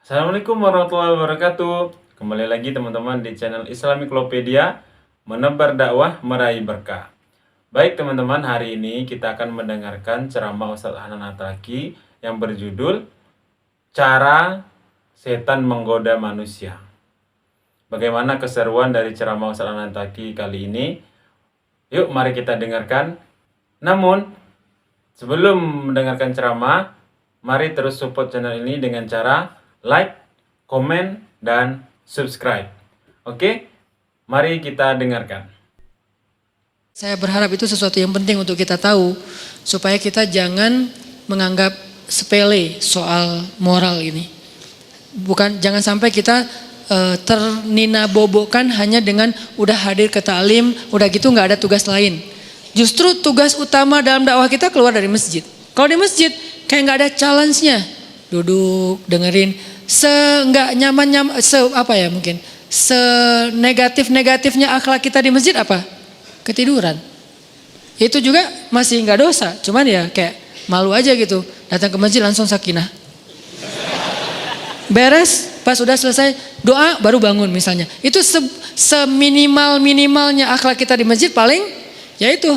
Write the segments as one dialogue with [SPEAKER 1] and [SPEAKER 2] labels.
[SPEAKER 1] Assalamualaikum warahmatullahi wabarakatuh. Kembali lagi teman-teman di channel Islamiklopedia, menebar dakwah meraih berkah. Baik teman-teman, hari ini kita akan mendengarkan ceramah Ustadz Hanan Ataki yang berjudul Cara Setan Menggoda Manusia. Bagaimana keseruan dari ceramah Ustadz Hanan Ataki kali ini? Yuk mari kita dengarkan. Namun sebelum mendengarkan ceramah, mari terus support channel ini dengan cara like, komen, dan subscribe. Oke, mari kita dengarkan.
[SPEAKER 2] Saya berharap itu sesuatu yang penting untuk kita tahu, supaya kita jangan menganggap sepele soal moral ini. Jangan sampai kita terninabobokan hanya dengan udah hadir ke ta'lim, udah gitu nggak ada tugas lain. Justru tugas utama dalam dakwah kita keluar dari masjid. Kalau di masjid kayak nggak ada challenge-nya, duduk dengerin, nggak nyaman mungkin senegatif-negatifnya akhlak kita di masjid apa? Ketiduran. Itu juga masih nggak dosa, cuman ya kayak malu aja gitu. Datang ke masjid langsung sakinah. Beres, pas udah selesai doa baru bangun misalnya. Itu seminimal-minimalnya akhlak kita di masjid paling ya itu.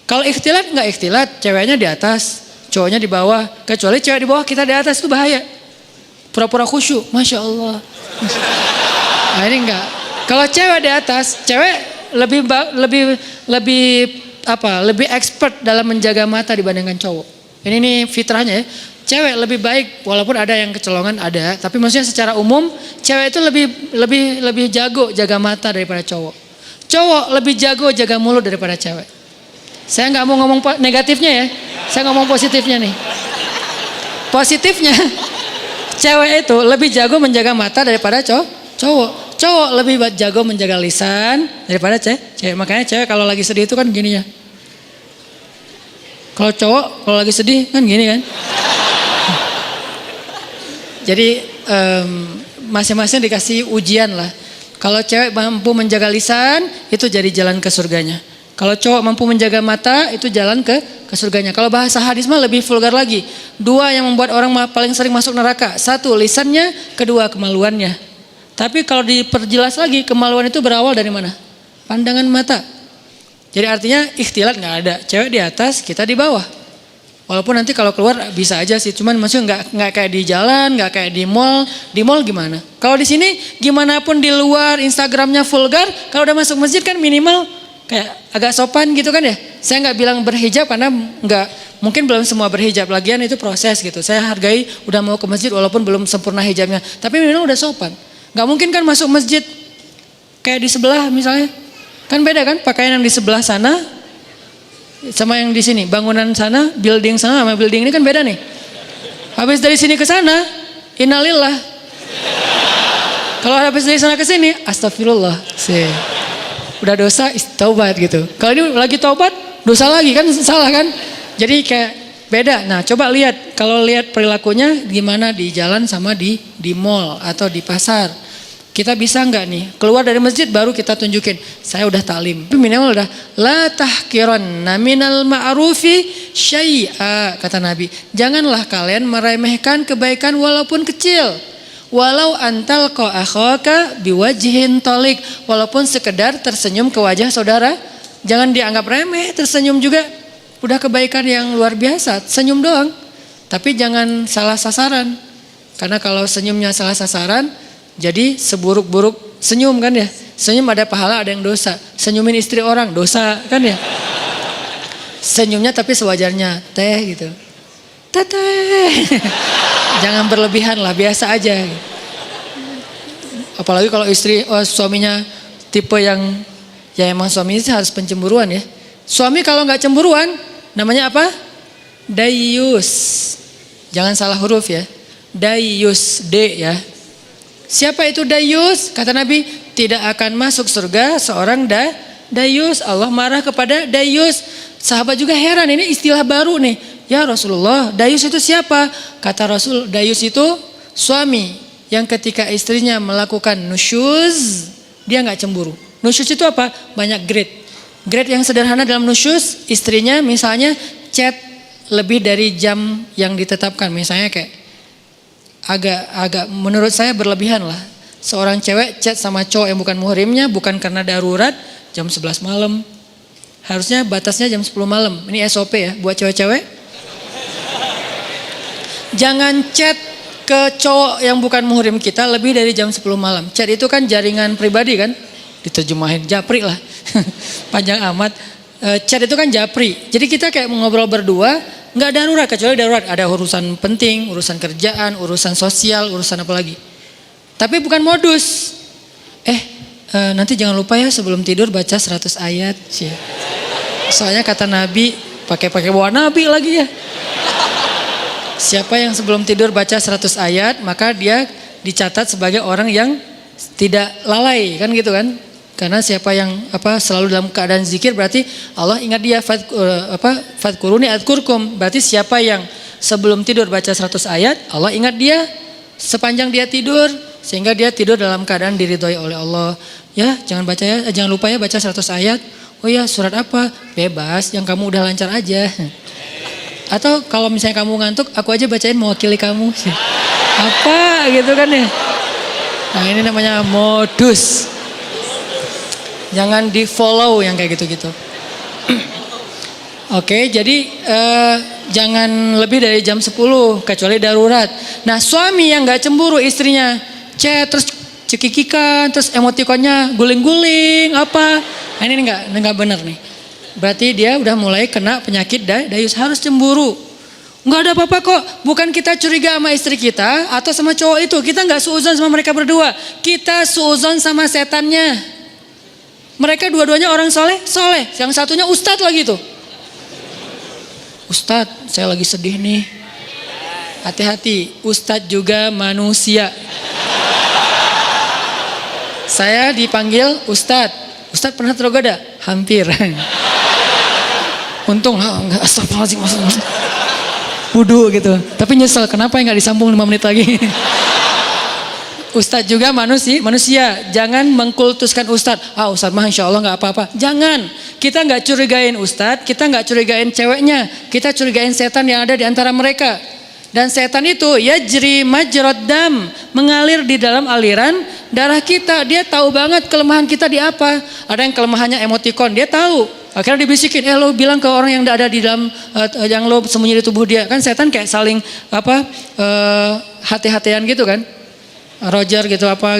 [SPEAKER 2] Kalau ikhtilat nggak ikhtilat, ceweknya di atas, cowoknya di bawah. Kecuali cewek di bawah kita di atas itu bahaya. Pura-pura khusyuk, Masya Allah. Nah ini enggak. Kalau cewek di atas, cewek lebih expert dalam menjaga mata dibandingkan cowok. Ini nih fitrahnya ya. Cewek lebih baik, walaupun ada yang kecolongan ada, tapi maksudnya secara umum cewek itu lebih jago jaga mata daripada cowok. Cowok lebih jago jaga mulut daripada cewek. Saya nggak mau ngomong negatifnya ya, saya ngomong positifnya nih. Positifnya, cewek itu lebih jago menjaga mata daripada cowok. Cowok lebih jago menjaga lisan daripada cewek. Makanya cewek kalau lagi sedih itu kan gini ya. Kalau cowok kalau lagi sedih kan gini kan. Jadi masing-masing dikasih ujian lah. Kalau cewek mampu menjaga lisan itu jadi jalan ke surganya. Kalau cowok mampu menjaga mata itu jalan ke surganya. Kalau bahasa hadis mah lebih vulgar lagi. Dua yang membuat orang paling sering masuk neraka. Satu lisannya, kedua kemaluannya. Tapi kalau diperjelas lagi, kemaluan itu berawal dari mana? Pandangan mata. Jadi artinya ikhtilat nggak ada. Cewek di atas, kita di bawah. Walaupun nanti kalau keluar bisa aja sih. Cuman maksudnya nggak kayak di jalan, nggak kayak di mall. Di mall gimana? Kalau di sini gimana pun di luar Instagramnya vulgar. Kalau udah masuk masjid kan minimal kayak agak sopan gitu kan ya. Saya nggak bilang berhijab karena mungkin belum semua berhijab, lagian itu proses gitu. Saya hargai udah mau ke masjid walaupun belum sempurna hijabnya, tapi minimal udah sopan. Nggak mungkin kan masuk masjid kayak di sebelah misalnya, kan beda kan pakaian yang di sebelah sana sama yang di sini, bangunan sana, building sana sama building ini kan beda nih. Habis dari sini ke sana, innalillah. Kalau habis dari sana ke sini, astagfirullah sih. Udah dosa taubat gitu. Kalau ini lagi taubat dosa lagi kan salah kan. Jadi kayak beda. Nah coba lihat, kalau lihat perilakunya gimana di jalan sama di mall atau di pasar. Kita bisa nggak nih keluar dari masjid baru kita tunjukin saya udah taklim. Tapi minimal udah la tahkiranna minal ma'rufi syai'a kata Nabi. Janganlah kalian meremehkan kebaikan walaupun kecil. Walau antal ko akhaka biwajhin tolik, walaupun sekedar tersenyum ke wajah saudara, jangan dianggap remeh. Tersenyum juga udah kebaikan yang luar biasa, senyum doang. Tapi jangan salah sasaran, karena kalau senyumnya salah sasaran, jadi seburuk-buruk senyum kan ya. Senyum ada pahala ada yang dosa. Senyumin istri orang dosa kan ya. Senyumnya tapi sewajarnya, teh gitu. Teteh. Jangan berlebihan lah, biasa aja. Apalagi kalau suaminya tipe yang ya emang suaminya harus pencemburuan ya. Suami kalau nggak cemburuan namanya apa? Dayus. Jangan salah huruf ya. Dayus, D ya. Siapa itu dayus? Kata Nabi, tidak akan masuk surga seorang dayus. Allah marah kepada dayus. Sahabat juga heran, ini istilah baru nih. Ya Rasulullah, dayus itu siapa? Kata Rasul, dayus itu suami yang ketika istrinya melakukan nusyuz, dia nggak cemburu. Nusyuz itu apa? Banyak grade. Grade yang sederhana dalam nusyuz, istrinya misalnya chat lebih dari jam yang ditetapkan. Misalnya kayak agak menurut saya berlebihan lah. Seorang cewek chat sama cowok yang bukan muhrimnya bukan karena darurat jam 11 malam. Harusnya batasnya jam 10 malam. Ini SOP ya buat cewek-cewek. Jangan chat ke cowok yang bukan muhrim kita lebih dari jam 10 malam. Chat itu kan jaringan pribadi kan? Diterjemahin japri lah. Panjang amat. Chat itu kan japri. Jadi kita kayak ngobrol berdua, nggak darurat, kecuali darurat. Ada urusan penting, urusan kerjaan, urusan sosial, urusan apa lagi. Tapi bukan modus. Nanti jangan lupa ya sebelum tidur baca 100 ayat. Soalnya kata Nabi, pakai bawa Nabi lagi ya. Siapa yang sebelum tidur baca 100 ayat, maka dia dicatat sebagai orang yang tidak lalai, kan gitu kan? Karena siapa yang selalu dalam keadaan zikir berarti Allah ingat dia. Fadkuruni adkurkum, berarti siapa yang sebelum tidur baca 100 ayat, Allah ingat dia sepanjang dia tidur sehingga dia tidur dalam keadaan diridhoi oleh Allah. Ya, jangan lupa ya baca 100 ayat. Oh ya, surat apa? Bebas, yang kamu udah lancar aja. Atau kalau misalnya kamu ngantuk, aku aja bacain mewakili kamu. Apa gitu kan ya? Nah, ini namanya modus. Jangan di follow yang kayak gitu-gitu. Oke, jadi jangan lebih dari jam 10 kecuali darurat. Nah, suami yang gak cemburu istrinya chat terus cekikikan, terus emotikonnya guling-guling apa. Nah, ini enggak benar nih. Berarti dia udah mulai kena penyakit dayus, harus cemburu. Enggak ada apa-apa kok. Bukan kita curiga sama istri kita atau sama cowok itu. Kita enggak suuzon sama mereka berdua. Kita suuzon sama setannya. Mereka dua-duanya orang soleh. Yang satunya ustadz lagi tuh. Ustadz, saya lagi sedih nih. Hati-hati, ustadz juga manusia. Saya dipanggil ustadz. Ustadz pernah tergoda? Hampir. Untung lah, enggak, astagfirullahaladzim. Wudu gitu. Tapi nyesel, kenapa enggak disambung 5 menit lagi? Ustadz juga manusia. Jangan mengkultuskan ustadz. Ustadz mah insya Allah gak apa-apa. Jangan. Kita gak curigain ustadz. Kita gak curigain ceweknya. Kita curigain setan yang ada di antara mereka. Dan setan itu yajri majrad dam. Mengalir di dalam aliran darah kita. Dia tahu banget kelemahan kita di apa. Ada yang kelemahannya emotikon. Dia tahu. Akhirnya dibisikin. Lo bilang ke orang yang ada di dalam. Yang lo sembunyi di tubuh dia. Kan setan kayak saling hati-hatian gitu kan. Roger gitu apa.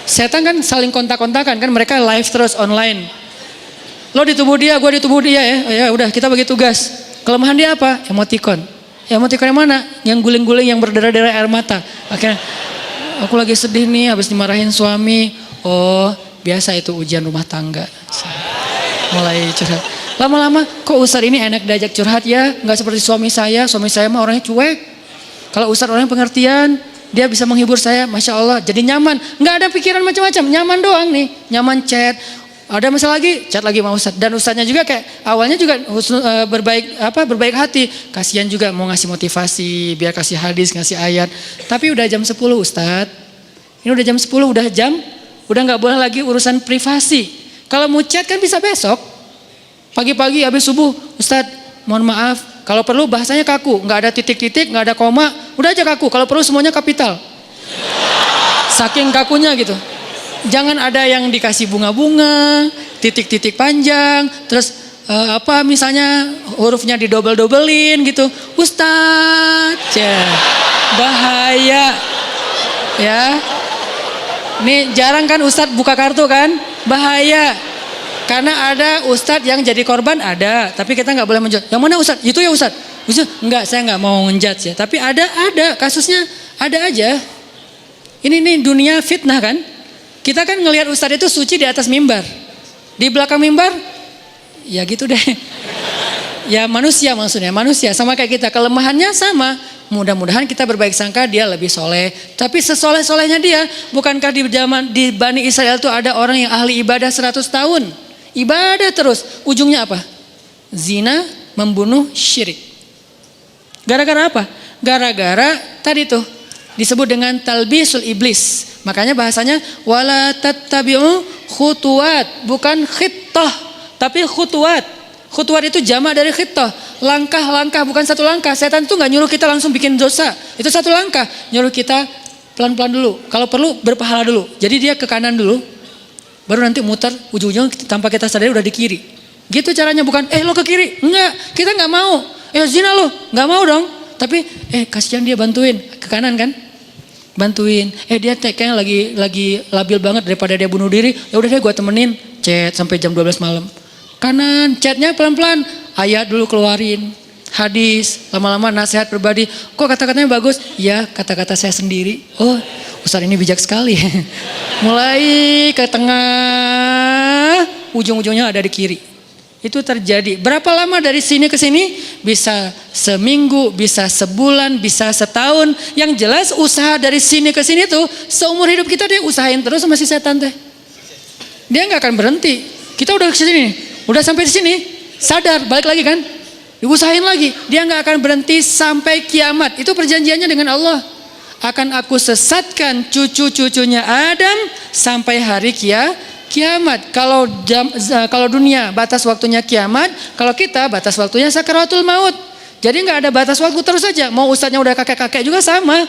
[SPEAKER 2] Setan kan saling kontak-kontakan kan, mereka live terus online. Lo di tubuh dia, gue di tubuh dia ya. Ya udah kita bagi tugas. Kelemahan dia apa? Emotikon. Emotikon yang mana? Yang guling-guling yang berdarah-darah air mata. Akhirnya aku lagi sedih nih habis dimarahin suami. Oh, biasa itu ujian rumah tangga. Mulai curhat. Lama-lama kok Ustadz ini enak diajak curhat ya, nggak seperti suami saya. Suami saya mah orangnya cuek. Kalau Ustadz orangnya pengertian. Dia bisa menghibur saya, Masya Allah. Jadi nyaman, nggak ada pikiran macam-macam, nyaman doang nih. Nyaman chat, ada masalah lagi, chat lagi sama Ustadz. Dan Ustadznya juga kayak awalnya juga berbaik hati. Kasihan juga mau ngasih motivasi, biar kasih hadis, ngasih ayat. Tapi udah jam 10 Ustadz. Ini udah jam 10, udah nggak boleh lagi urusan privasi. Kalau mau chat kan bisa besok. Pagi-pagi habis subuh, Ustadz mohon maaf. Kalau perlu bahasanya kaku, nggak ada titik-titik, nggak ada koma, udah aja kaku. Kalau perlu semuanya kapital. Saking kakunya gitu. Jangan ada yang dikasih bunga-bunga, titik-titik panjang, terus misalnya hurufnya didobel-dobelin gitu. Ustadz, bahaya. Ya. Nih jarang kan Ustadz buka kartu kan? Bahaya. Karena ada ustadz yang jadi korban ada, tapi kita nggak boleh menjudge. Yang mana ustadz? Itu ya ustadz. Enggak, saya nggak mau ngejudge ya. Tapi ada kasusnya, ada aja. Ini nih dunia fitnah kan. Kita kan ngelihat ustadz itu suci di atas mimbar, di belakang mimbar, ya gitu deh. Ya manusia maksudnya, manusia sama kayak kita, kelemahannya sama. Mudah-mudahan kita berbaik sangka dia lebih soleh. Tapi sesoleh-solehnya dia, bukankah di Bani Israel itu ada orang yang ahli ibadah 100 tahun? Ibadah terus, ujungnya apa? Zina, membunuh, syirik. Gara-gara apa? Gara-gara tadi tuh disebut dengan talbisul iblis. Makanya bahasanya wala tattabi'u khutuwat, bukan khittah, tapi khutuwat. Khutuwat itu jamak dari khitah. Langkah-langkah, bukan satu langkah. Setan itu nggak nyuruh kita langsung bikin dosa. Itu satu langkah. Nyuruh kita pelan-pelan dulu. Kalau perlu berpahala dulu. Jadi dia ke kanan dulu. Baru nanti muter, ujung-ujungnya tanpa kita sadari udah di kiri. Gitu caranya, bukan lo ke kiri. Enggak, kita nggak mau. Zina lo, nggak mau dong. Tapi kasihan dia, bantuin. Ke kanan kan? Bantuin. Dia kayaknya lagi labil banget daripada dia bunuh diri. Ya udah deh gue temenin. Chat sampai jam 12 malam. Kanan, chatnya pelan-pelan. Ayat dulu keluarin. Hadis, lama-lama nasihat pribadi. Kok kata-katanya bagus? Ya, kata-kata saya sendiri. Oh, Ustaz ini bijak sekali. Mulai ke tengah, ujung-ujungnya ada di kiri. Itu terjadi. Berapa lama dari sini ke sini? Bisa seminggu, bisa sebulan, bisa setahun. Yang jelas usaha dari sini ke sini tuh seumur hidup kita dia usahain terus sama si setan teh. Dia nggak akan berhenti. Kita udah ke sini nih, udah sampai di sini, sadar, balik lagi kan? Diusahain lagi. Dia nggak akan berhenti sampai kiamat. Itu perjanjiannya dengan Allah. Akan aku sesatkan cucu-cucunya Adam sampai hari kiamat. Kalau dunia batas waktunya kiamat, kalau kita batas waktunya sakaratul maut. Jadi nggak ada batas waktu, terus saja. Mau ustadznya udah kakek-kakek juga sama.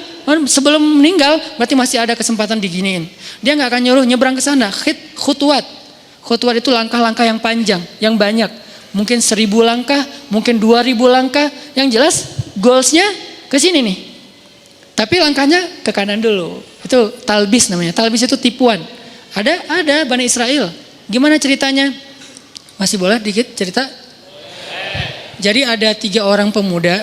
[SPEAKER 2] Sebelum meninggal berarti masih ada kesempatan diginiin. Dia nggak akan nyuruh nyebrang ke sana. Khutuwat. Khutuwat itu langkah-langkah yang panjang, yang banyak. Mungkin 1000 langkah, mungkin 2000 langkah. Yang jelas goalsnya ke sini nih. Tapi langkahnya ke kanan dulu. Itu talbis namanya. Talbis itu tipuan. Ada Bani Israel. Gimana ceritanya? Masih boleh dikit cerita? Jadi ada 3 orang pemuda,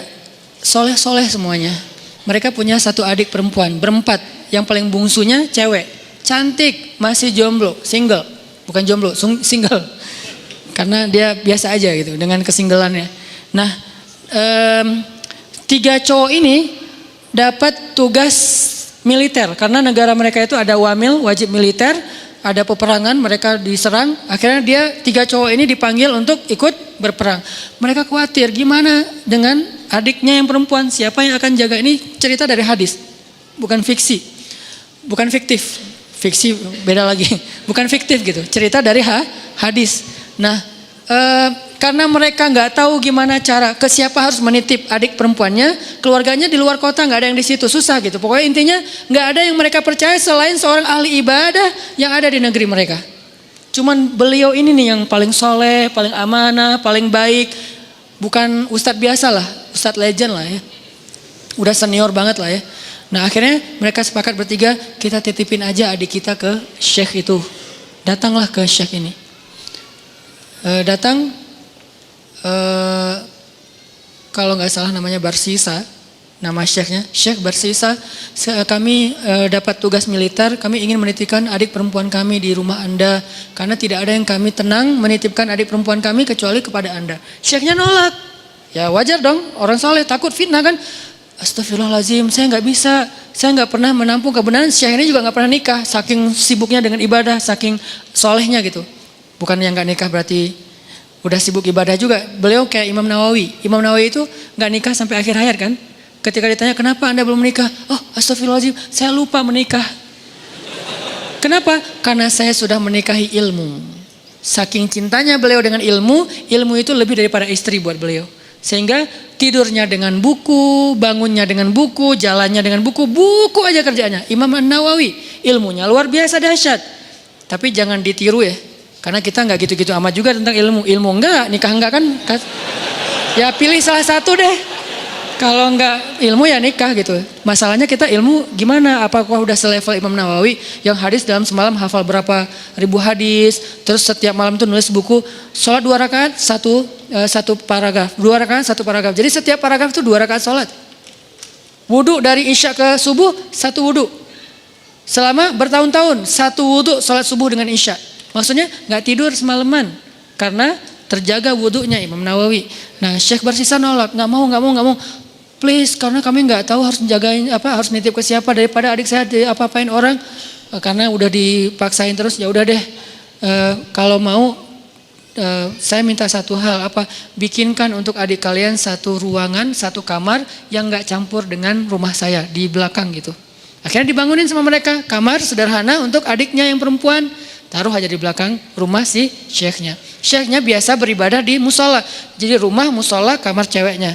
[SPEAKER 2] soleh-soleh semuanya. Mereka punya 1 adik perempuan, berempat. Yang paling bungsunya cewek, cantik, masih jomblo, single. Bukan jomblo, single. Karena dia biasa aja gitu dengan kesinggelannya. Nah, 3 cowok ini dapat tugas militer. Karena negara mereka itu ada wamil, wajib militer. Ada peperangan, mereka diserang. Akhirnya dia 3 cowok ini dipanggil untuk ikut berperang. Mereka khawatir gimana dengan adiknya yang perempuan. Siapa yang akan jaga, ini cerita dari hadis. Bukan fiksi. Bukan fiktif. Fiksi beda lagi. Bukan fiktif gitu. Cerita dari hadis. Nah, karena mereka nggak tahu gimana cara ke siapa harus menitip adik perempuannya, keluarganya di luar kota, nggak ada yang di situ, susah gitu. Pokoknya intinya nggak ada yang mereka percaya selain seorang ahli ibadah yang ada di negeri mereka. Cuman beliau ini nih yang paling soleh, paling amanah, paling baik. Bukan ustadz biasa lah, ustadz legend lah ya. Udah senior banget lah ya. Nah akhirnya mereka sepakat bertiga, kita titipin aja adik kita ke syekh itu. Datanglah ke syekh ini. Kalau nggak salah namanya Barsisa, nama syekhnya, Syekh Barsisa. Kami dapat tugas militer, kami ingin menitipkan adik perempuan kami di rumah Anda. Karena tidak ada yang kami tenang menitipkan adik perempuan kami kecuali kepada Anda. Syekhnya nolak. Ya wajar dong, orang soleh takut fitnah kan. Astagfirullahaladzim, saya nggak bisa, saya nggak pernah menampung kebenaran. Syekh ini juga nggak pernah nikah, saking sibuknya dengan ibadah, saking solehnya gitu. Bukan yang nggak nikah berarti udah sibuk ibadah juga. Beliau kayak Imam Nawawi. Imam Nawawi itu nggak nikah sampai akhir hayat kan. Ketika ditanya kenapa Anda belum menikah? Oh astagfirullahaladzim, saya lupa menikah. Kenapa? Karena saya sudah menikahi ilmu. Saking cintanya beliau dengan ilmu, ilmu itu lebih daripada istri buat beliau. Sehingga tidurnya dengan buku, bangunnya dengan buku, jalannya dengan buku, buku aja kerjanya. Imam Nawawi, ilmunya luar biasa dahsyat. Tapi jangan ditiru ya. Karena kita nggak gitu-gitu amat juga tentang ilmu. Ilmu enggak, nikah enggak kan? Ya pilih salah satu deh. Kalau enggak ilmu ya nikah gitu. Masalahnya kita ilmu gimana? Apakah udah selevel Imam Nawawi yang hadis dalam semalam hafal berapa ribu hadis. Terus setiap malam tuh nulis buku. Sholat 2 rakaat, satu paragraf. 2 rakaat, 1 paragraf. Jadi setiap paragraf itu 2 rakaat sholat. Wudhu dari isya ke subuh, 1 wudhu. Selama bertahun-tahun, 1 wudhu sholat subuh dengan isya. Maksudnya nggak tidur semalaman karena terjaga wudhunya Imam Nawawi. Nah Syekh Barsisa nolak, nggak mau. Please, karena kami nggak tahu harus menjagain harus nitip ke siapa daripada adik saya apa-apain orang. Karena udah dipaksain terus, ya udah deh. Kalau mau, saya minta satu hal bikinkan untuk adik kalian 1 ruangan, 1 kamar yang nggak campur dengan rumah saya di belakang gitu. Akhirnya dibangunin sama mereka kamar sederhana untuk adiknya yang perempuan. Taruh aja di belakang rumah si syekhnya. Syekhnya biasa beribadah di musola. Jadi rumah, musola, kamar ceweknya.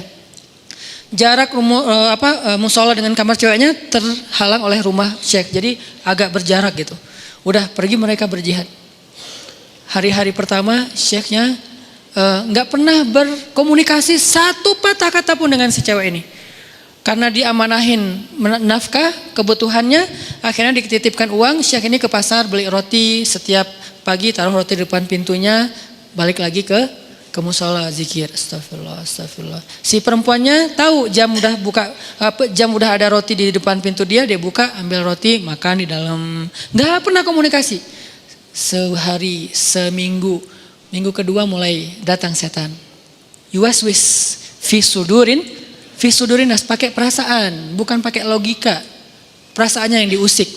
[SPEAKER 2] Jarak musola dengan kamar ceweknya terhalang oleh rumah syekh. Jadi agak berjarak gitu. Udah pergi mereka berjihad. Hari-hari pertama syekhnya nggak pernah berkomunikasi satu patah kata pun dengan si cewek ini. Karena diamanahin nafkah kebutuhannya, akhirnya dititipkan uang. Syekh ini ke pasar beli roti, setiap pagi taruh roti di depan pintunya, balik lagi ke musola zikir, astagfirullah, astagfirullah. Si perempuannya tahu jam udah ada roti di depan pintu dia buka, ambil roti, makan di dalam. Nggak pernah komunikasi. Sehari, seminggu, minggu kedua mulai datang setan. Yuwaswis fi sudurin pakai perasaan, bukan pakai logika. Perasaannya yang diusik.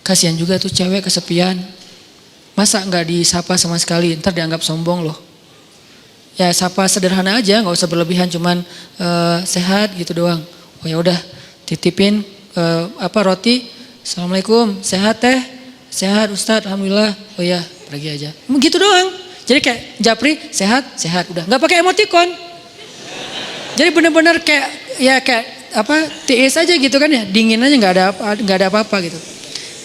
[SPEAKER 2] Kasihan juga tuh cewek kesepian. Masa nggak disapa sama sekali, ntar dianggap sombong loh. Ya sapa sederhana aja, nggak usah berlebihan, cuman sehat gitu doang. Oh ya udah, titipin roti. Assalamualaikum, sehat teh, sehat Ustadz, alhamdulillah. Oh ya, pergi aja. Gitu doang. Jadi kayak japri, sehat, udah. Nggak pakai emoticon. Jadi benar-benar kayak tiis aja gitu kan ya, dingin aja, nggak ada apa-apa gitu.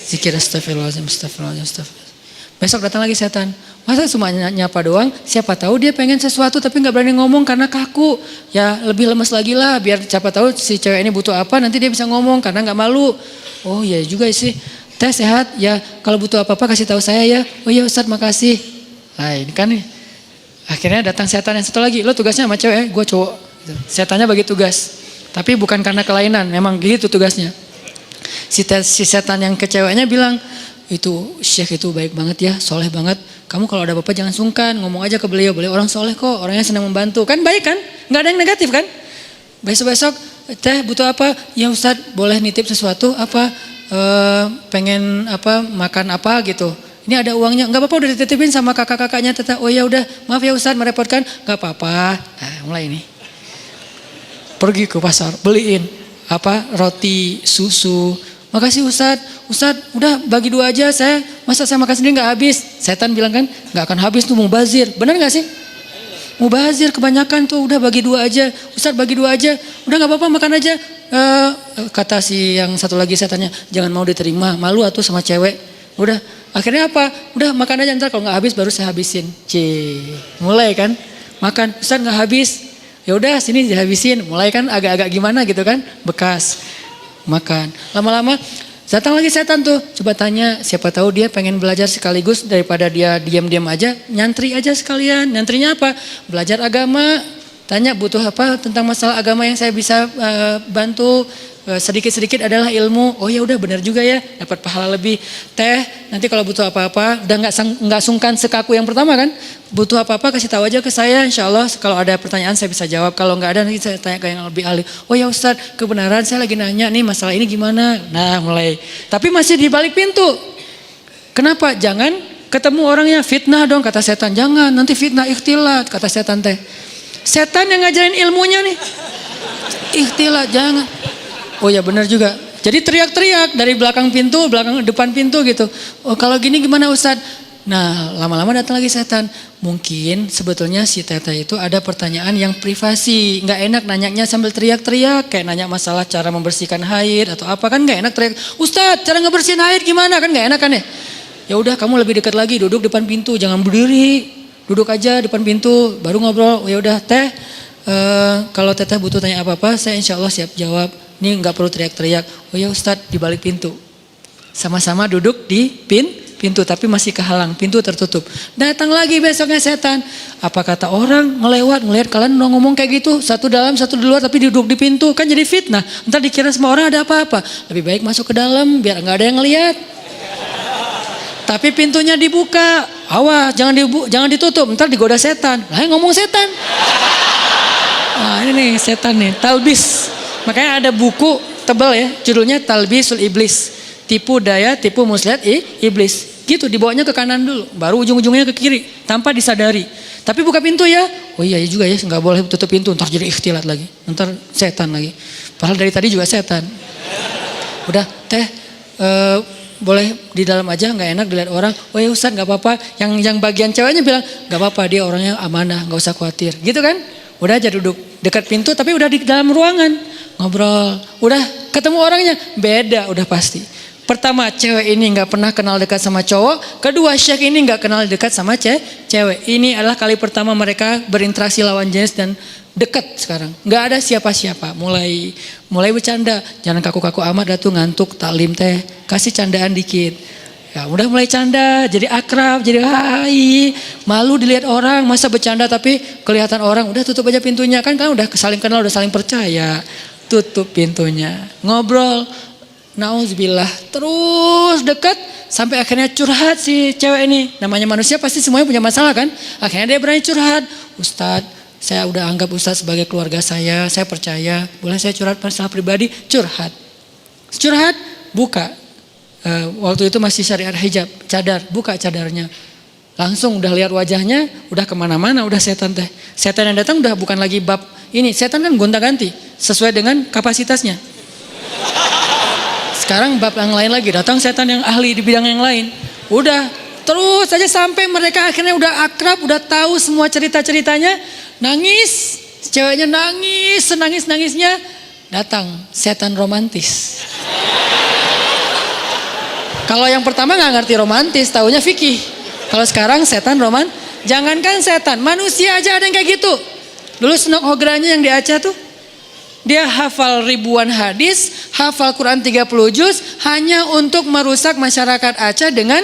[SPEAKER 2] Zikir astagfirullahaladzim. Besok datang lagi setan. Masa cuma nyapa doang? Siapa tahu dia pengen sesuatu tapi nggak berani ngomong karena kaku. Ya lebih lemes lagi lah, biar siapa tahu si cewek ini butuh apa nanti dia bisa ngomong karena nggak malu. Oh ya juga sih. Teh sehat ya, kalau butuh apa-apa kasih tahu saya ya. Oh iya Ustadz makasih. Nah ini kan nih. Akhirnya datang setan yang satu lagi. Lo tugasnya sama cewek, gue cowok. Setannya bagi tugas. Tapi bukan karena kelainan, memang gitu tugasnya. Si setan yang ke ceweknya bilang, itu syekh itu baik banget ya, soleh banget. Kamu kalau ada apa-apa jangan sungkan, ngomong aja ke beliau orang soleh kok, orangnya senang membantu. Kan baik kan? Nggak ada yang negatif kan? Besok-besok, teh butuh apa? Ya Ustadz boleh nitip sesuatu apa? Pengen makan apa gitu. Ini ada uangnya, nggak apa-apa udah dititipin sama kakak-kakaknya. Teteh, oh ya udah, maaf ya Ustadz merepotkan, nggak apa-apa. Nah, mulai ini. Pergi ke pasar, beliin roti, susu. Makasih Ustadz udah bagi 2 aja, masa saya makan sendiri nggak habis. Setan bilang kan nggak akan habis tuh, mubazir. Benar nggak sih? Mubazir kebanyakan tuh, udah bagi 2 aja. Ustadz bagi 2 aja, udah nggak apa-apa makan aja. Kata si yang satu lagi setannya, jangan mau diterima, malu atuh sama cewek. Udah akhirnya udah makan aja, ntar kalau nggak habis baru saya habisin. Mulai kan makan, Ustadz nggak habis. Ya udah sini dihabisin, mulai kan agak-agak gimana gitu kan, bekas. Makan. Lama-lama datang lagi setan tuh. Coba tanya, siapa tahu dia pengen belajar sekaligus daripada dia diam-diam aja, nyantri aja sekalian. Nyantrinya apa? Belajar agama. Tanya butuh apa tentang masalah agama yang saya bisa bantu. Sedikit-sedikit adalah ilmu. Oh ya udah benar juga ya, dapat pahala lebih. Teh, nanti kalau butuh apa-apa, udah nggak sungkan sekaku yang pertama kan. Butuh apa-apa kasih tahu aja ke saya, insya Allah kalau ada pertanyaan saya bisa jawab. Kalau nggak ada nanti saya tanya ke yang lebih ahli. Oh ya Ustadz, kebenaran saya lagi nanya nih masalah ini gimana. Nah mulai, tapi masih di balik pintu. Kenapa? Jangan ketemu orangnya, fitnah dong kata setan. Jangan, nanti fitnah ikhtilat kata setan teh. Setan yang ngajarin ilmunya nih. Ikhtilat, jangan. Oh ya benar juga. Jadi teriak-teriak dari belakang pintu, depan pintu gitu. Oh kalau gini gimana Ustadz? Nah lama-lama datang lagi setan. Mungkin sebetulnya si teteh itu ada pertanyaan yang privasi. Nggak enak nanyanya sambil teriak-teriak. Kayak nanya masalah cara membersihkan haid atau apa kan nggak enak teriak. Ustadz cara ngebersihin haid gimana kan nggak enak kan ya? Ya udah kamu lebih dekat lagi, duduk depan pintu, jangan berdiri. Duduk aja depan pintu, baru ngobrol. Ya udah teh, kalau teteh butuh tanya apa-apa, saya insya Allah siap jawab. Ini nggak perlu teriak-teriak. Oh ya Ustadz di balik pintu. Sama-sama duduk di pintu tapi masih kehalang, pintu tertutup. Datang lagi besoknya setan. Apa kata orang ngelihat kalian udah ngomong kayak gitu, satu dalam satu di luar tapi duduk di pintu, kan jadi fitnah. Ntar dikira semua orang ada apa-apa. Lebih baik masuk ke dalam biar nggak ada yang ngelihat. Tapi pintunya dibuka. Awas jangan ditutup, ntar digoda setan. Lah ngomong setan. Nah ini nih setan nih, talbis. Makanya ada buku tebal ya, judulnya Talbisul Iblis. Tipu daya, tipu muslihat iblis. Gitu dibawanya ke kanan dulu, baru ujung-ujungnya ke kiri tanpa disadari. Tapi buka pintu ya. Oh iya juga ya, nggak boleh tutup pintu, ntar jadi ikhtilat lagi. Ntar setan lagi. Padahal dari tadi juga setan. Udah teh boleh di dalam aja, nggak enak dilihat orang. Oh ya Ustaz nggak apa-apa. Yang bagian ceweknya bilang nggak apa-apa, dia orangnya amanah, nggak usah khawatir. Gitu kan? Udah aja duduk dekat pintu tapi udah di dalam ruangan ngobrol. Udah ketemu orangnya beda udah pasti. Pertama cewek ini nggak pernah kenal dekat sama cowok. Kedua Syekh ini nggak kenal dekat sama cewek. Ini adalah kali pertama mereka berinteraksi lawan jenis dan dekat sekarang. Nggak ada siapa-siapa. Mulai bercanda. Jangan kaku-kaku amat dah tuh ngantuk taklim teh. Kasih candaan dikit. Ya udah mulai canda. Jadi akrab. Jadi hai. Malu dilihat orang. Masa bercanda tapi kelihatan orang. Udah tutup aja pintunya. Kan udah saling kenal. Udah saling percaya. Tutup pintunya. Ngobrol. Nauzubillah. Terus dekat. Sampai akhirnya curhat si cewek ini. Namanya manusia pasti semuanya punya masalah kan. Akhirnya dia berani curhat. Ustadz, saya udah anggap Ustadz sebagai keluarga saya percaya. Boleh saya curhat masalah pribadi? Curhat. Curhat, buka. Waktu itu masih syariat hijab, cadar, buka cadarnya. Langsung udah lihat wajahnya, udah kemana-mana, udah setan teh. Setan yang datang udah bukan lagi bab ini. Setan kan gonta-ganti, sesuai dengan kapasitasnya. Sekarang bab yang lain lagi, datang setan yang ahli di bidang yang lain. Udah, terus saja sampai mereka akhirnya udah akrab, udah tahu semua cerita-ceritanya. Nangis, ceweknya nangis, senangis-nangisnya. Datang setan romantis. Kalau yang pertama gak ngerti romantis, taunya fikih. Kalau sekarang setan jangankan setan, manusia aja ada yang kayak gitu. Dulu Snok Hogranya yang di Aceh tuh, dia hafal ribuan hadis, hafal Quran 30 juz hanya untuk merusak masyarakat Aceh dengan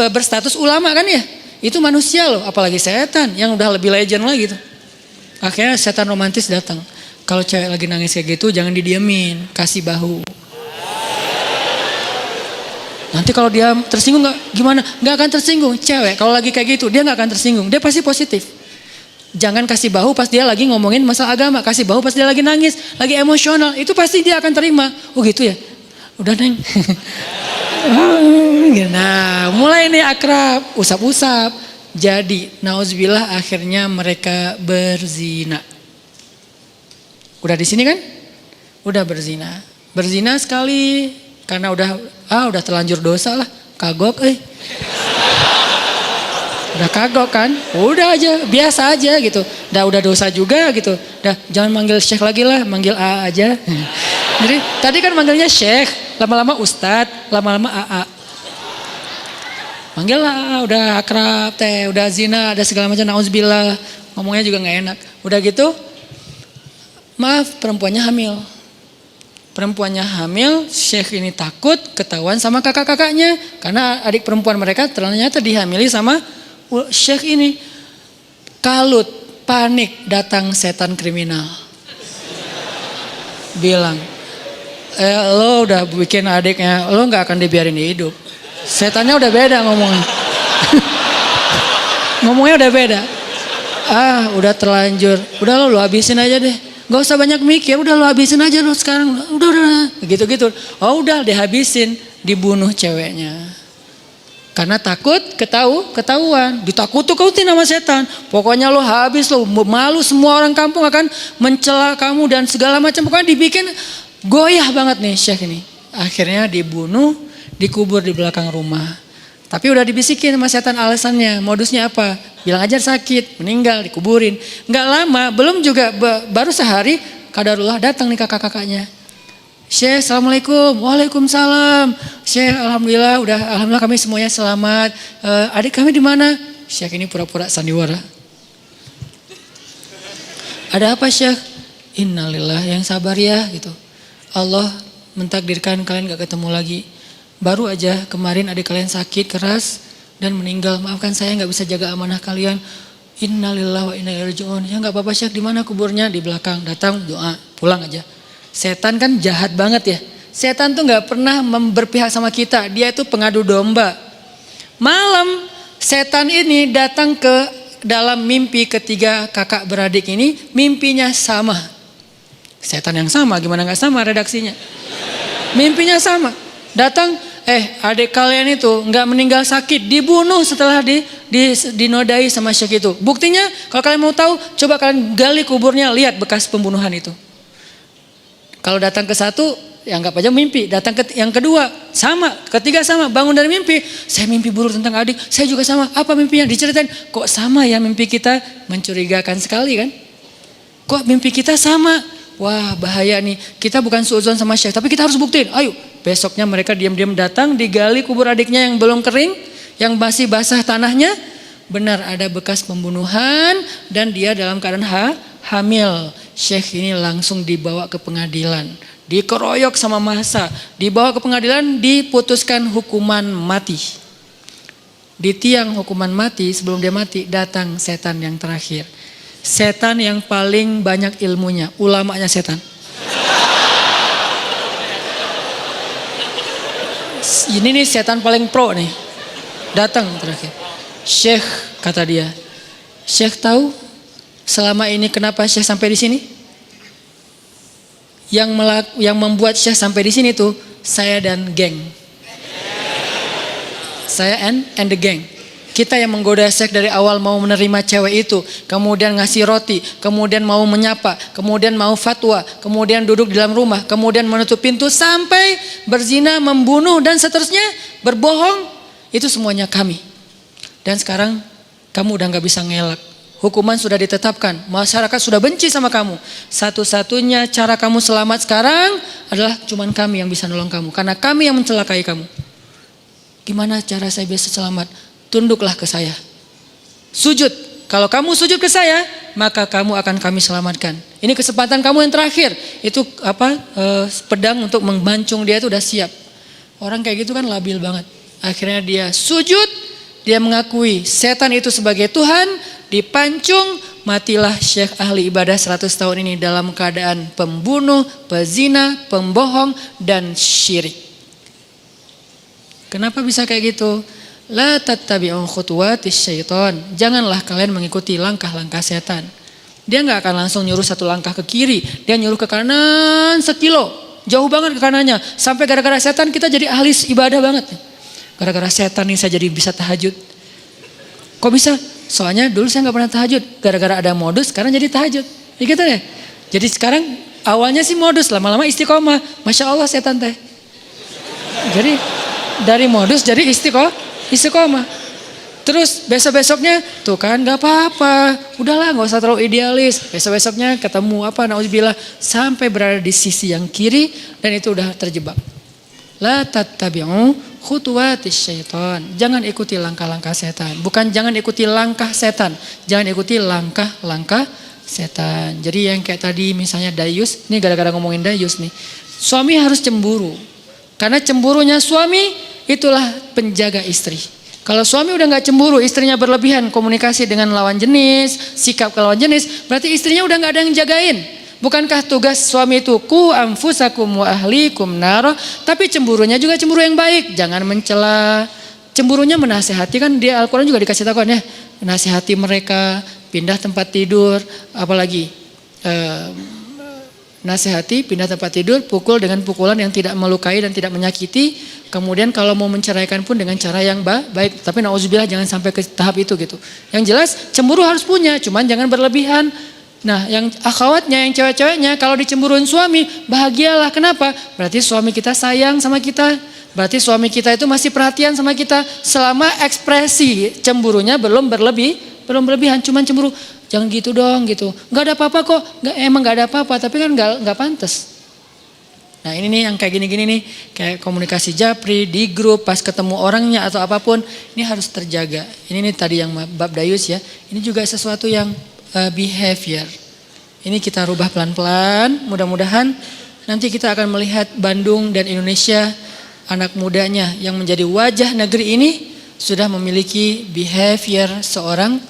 [SPEAKER 2] berstatus ulama kan ya. Itu manusia loh, apalagi setan yang udah lebih legend lagi tuh. Akhirnya setan romantis datang. Kalau cewek lagi nangis kayak gitu jangan didiemin, kasih bahu. Nanti kalau dia tersinggung gimana? Nggak akan tersinggung. Cewek kalau lagi kayak gitu dia nggak akan tersinggung, dia pasti positif. Jangan kasih bahu pas dia lagi ngomongin masalah agama. Kasih bahu pas dia lagi nangis, lagi emosional. Itu pasti dia akan terima. Oh gitu ya? Udah Neng. Nah mulai nih akrab, usap-usap. Jadi nauzubillah akhirnya mereka berzina. Udah di sini kan? Udah berzina. Berzina sekali karena udah terlanjur dosa lah. Kagok udah kagok kan, udah aja biasa aja gitu. Udah dosa juga gitu. Jangan manggil Syekh lagi lah, manggil A aja. Jadi tadi kan manggilnya Syekh, lama-lama Ustadz, lama-lama AA. Manggil lah, udah akrab teh, udah zina, ada segala macam, nauzubillah. Ngomongnya juga nggak enak. Udah gitu, maaf perempuannya hamil. Perempuannya hamil, Syekh ini takut ketahuan sama kakak-kakaknya karena adik perempuan mereka ternyata dihamili sama Syekh ini. Kalut, panik, datang setan kriminal. Bilang, lo udah bikin adiknya, lo gak akan dibiarin hidup. Setannya udah beda ngomongnya. Ngomongnya udah beda. Udah terlanjur. Udah lo habisin aja deh. Gak usah banyak mikir, udah lo habisin aja lo sekarang. Udah. Gitu-gitu. Oh udah dihabisin, dibunuh ceweknya. Karena takut ketahuan, ditakut-takutin sama setan. Pokoknya lo habis lo, malu semua orang kampung akan mencela kamu dan segala macam. Pokoknya dibikin goyah banget nih Syekh ini. Akhirnya dibunuh, dikubur di belakang rumah. Tapi udah dibisikin sama setan alasannya, modusnya apa? Bilang aja sakit, meninggal, dikuburin. Nggak lama, belum juga baru sehari, kadarullah datang nih kakak-kakaknya. Syekh, assalamualaikum. Waalaikumsalam. Syekh, alhamdulillah kami semuanya selamat. Adik kami di mana? Syekh ini pura-pura sandiwara. Ada apa Syekh? Innalillah, yang sabar ya gitu. Allah mentakdirkan kalian gak ketemu lagi. Baru aja kemarin adik kalian sakit keras dan meninggal. Maafkan saya gak bisa jaga amanah kalian. Innalillah wa inna ilaihi raji'un. Ya gak apa-apa Syekh, di mana kuburnya? Di belakang. Datang doa, pulang aja. Setan kan jahat banget ya. Setan tuh gak pernah berpihak sama kita. Dia itu pengadu domba. Malam setan ini datang ke dalam mimpi ketiga kakak beradik ini. Mimpinya sama. Setan yang sama, gimana gak sama redaksinya. Mimpinya sama. Datang, adik kalian itu gak meninggal sakit. Dibunuh setelah dinodai sama Syekh itu. Buktinya kalau kalian mau tahu, coba kalian gali kuburnya, lihat bekas pembunuhan itu. Kalau datang ke satu, anggap aja mimpi. Datang ke yang kedua, sama. Ketiga sama, bangun dari mimpi. Saya mimpi buruk tentang adik, saya juga sama. Apa mimpinya? Diceritain. Kok sama ya mimpi kita? Mencurigakan sekali kan? Kok mimpi kita sama? Wah bahaya nih. Kita bukan suudzon sama Syekh, tapi kita harus buktiin. Ayo. Besoknya mereka diam-diam datang, digali kubur adiknya yang belum kering, yang masih basah tanahnya. Benar ada bekas pembunuhan dan dia dalam keadaan hamil. Syekh ini langsung dibawa ke pengadilan. Dikeroyok sama massa, dibawa ke pengadilan, diputuskan hukuman mati. Di tiang hukuman mati, sebelum dia mati, datang setan yang terakhir. Setan yang paling banyak ilmunya, ulamanya setan. Ini nih setan paling pro nih. Datang terakhir. Syekh, kata dia. Syekh tahu selama ini kenapa Syekh sampai di sini? Yang membuat Syekh sampai di sini tuh saya dan geng. Saya and the gang. Kita yang menggoda Syekh dari awal mau menerima cewek itu, kemudian ngasih roti, kemudian mau menyapa, kemudian mau fatwa, kemudian duduk di dalam rumah, kemudian menutup pintu sampai berzina, membunuh dan seterusnya, berbohong, itu semuanya kami. Dan sekarang kamu udah gak bisa ngelak. Hukuman sudah ditetapkan, masyarakat sudah benci sama kamu. Satu-satunya cara kamu selamat sekarang adalah cuman kami yang bisa nolong kamu. Karena kami yang mencelakai kamu. Gimana cara saya bisa selamat? Tunduklah ke saya. Sujud. Kalau kamu sujud ke saya, maka kamu akan kami selamatkan. Ini kesempatan kamu yang terakhir. Itu pedang untuk membancung dia itu udah siap. Orang kayak gitu kan labil banget. Akhirnya dia sujud. Dia mengakui setan itu sebagai Tuhan, dipancung, matilah Syekh ahli ibadah 100 tahun ini dalam keadaan pembunuh, pezina, pembohong, dan syirik. Kenapa bisa kayak gitu? La tattabi'u khutuwatis syaitan. Janganlah kalian mengikuti langkah-langkah setan. Dia gak akan langsung nyuruh satu langkah ke kiri, dia nyuruh ke kanan sekilo, jauh banget ke kanannya. Sampai gara-gara setan kita jadi ahli ibadah banget. Gara-gara setan nih saya jadi bisa tahajud. Kok bisa? Soalnya dulu saya gak pernah tahajud. Gara-gara ada modus sekarang jadi tahajud. Ya gitu deh. Jadi sekarang awalnya sih modus, lama-lama istiqomah. Masya Allah setan teh. Jadi dari modus jadi istiqomah. Terus besok-besoknya tuh kan gak apa-apa. Udahlah gak usah terlalu idealis. Besok-besoknya ketemu na'udzubillah. Sampai berada di sisi yang kiri dan itu udah terjebak. La tattabi'u khutuwatis syaitan. Jangan ikuti langkah-langkah setan. Bukan jangan ikuti langkah setan. Jangan ikuti langkah-langkah setan. Jadi yang kayak tadi misalnya dayus. Ini gara-gara ngomongin dayus nih. Suami harus cemburu. Karena cemburunya suami itulah penjaga istri. Kalau suami udah gak cemburu, istrinya berlebihan komunikasi dengan lawan jenis, sikap ke lawan jenis, berarti istrinya udah gak ada yang jagain. Bukankah tugas suami itu ku anfusakum wa ahlikum naro, tapi cemburunya juga cemburu yang baik, jangan mencela. Cemburunya menasehati, kan di Al-Qur'an juga dikasih tahu kan ya, menasehati mereka, pindah tempat tidur, apalagi nasihati, pindah tempat tidur, pukul dengan pukulan yang tidak melukai dan tidak menyakiti. Kemudian kalau mau menceraikan pun dengan cara yang baik, tapi na'udzubillah jangan sampai ke tahap itu gitu. Yang jelas cemburu harus punya, cuman jangan berlebihan. Nah yang akhwatnya, yang cewek-ceweknya kalau dicemburuin suami, bahagialah. Kenapa? Berarti suami kita sayang sama kita. Berarti suami kita itu masih perhatian sama kita. Selama ekspresi cemburunya belum berlebihan, cuman cemburu. Jangan gitu dong gitu. Gak ada apa-apa kok. Emang gak ada apa-apa, tapi kan gak pantas. Nah ini nih yang kayak gini-gini nih. Kayak komunikasi japri, di grup, pas ketemu orangnya atau apapun. Ini harus terjaga. Ini nih tadi yang bab dayus ya. Ini juga sesuatu yang behavior. Ini kita rubah pelan-pelan. Mudah-mudahan nanti kita akan melihat Bandung dan Indonesia, anak mudanya yang menjadi wajah negeri ini sudah memiliki behavior seorang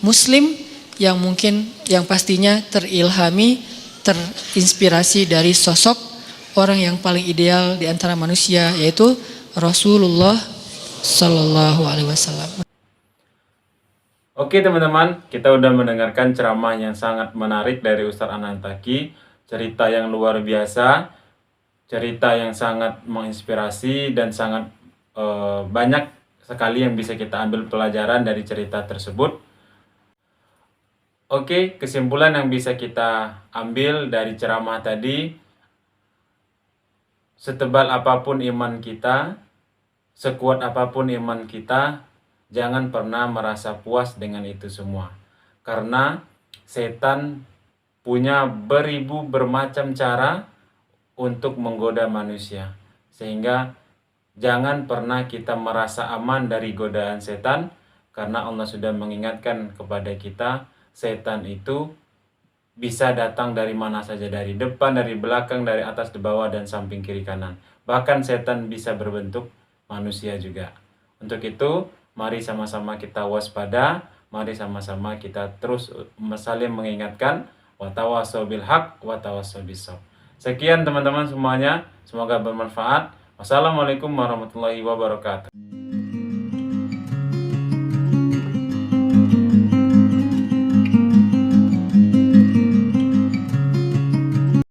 [SPEAKER 2] Muslim yang mungkin, yang pastinya terilhami, terinspirasi dari sosok orang yang paling ideal di antara manusia, yaitu Rasulullah Sallallahu Alaihi Wasallam.
[SPEAKER 1] Oke teman-teman, kita udah mendengarkan ceramah yang sangat menarik dari Ustadz Anantaki. Cerita yang luar biasa, cerita yang sangat menginspirasi dan sangat banyak sekali yang bisa kita ambil pelajaran dari cerita tersebut. Oke, kesimpulan yang bisa kita ambil dari ceramah tadi, setebal apapun iman kita, sekuat apapun iman kita, jangan pernah merasa puas dengan itu semua. Karena setan punya beribu bermacam cara untuk menggoda manusia. Sehingga jangan pernah kita merasa aman dari godaan setan, karena Allah sudah mengingatkan kepada kita, setan itu bisa datang dari mana saja, dari depan, dari belakang, dari atas, di bawah, dan samping kiri kanan. Bahkan setan bisa berbentuk manusia juga. Untuk itu, mari sama-sama kita waspada, mari sama-sama kita terus saling mengingatkan, watawasau bil haq, watawasau bis sabr. Sekian teman-teman semuanya, semoga bermanfaat. Wassalamualaikum warahmatullahi wabarakatuh.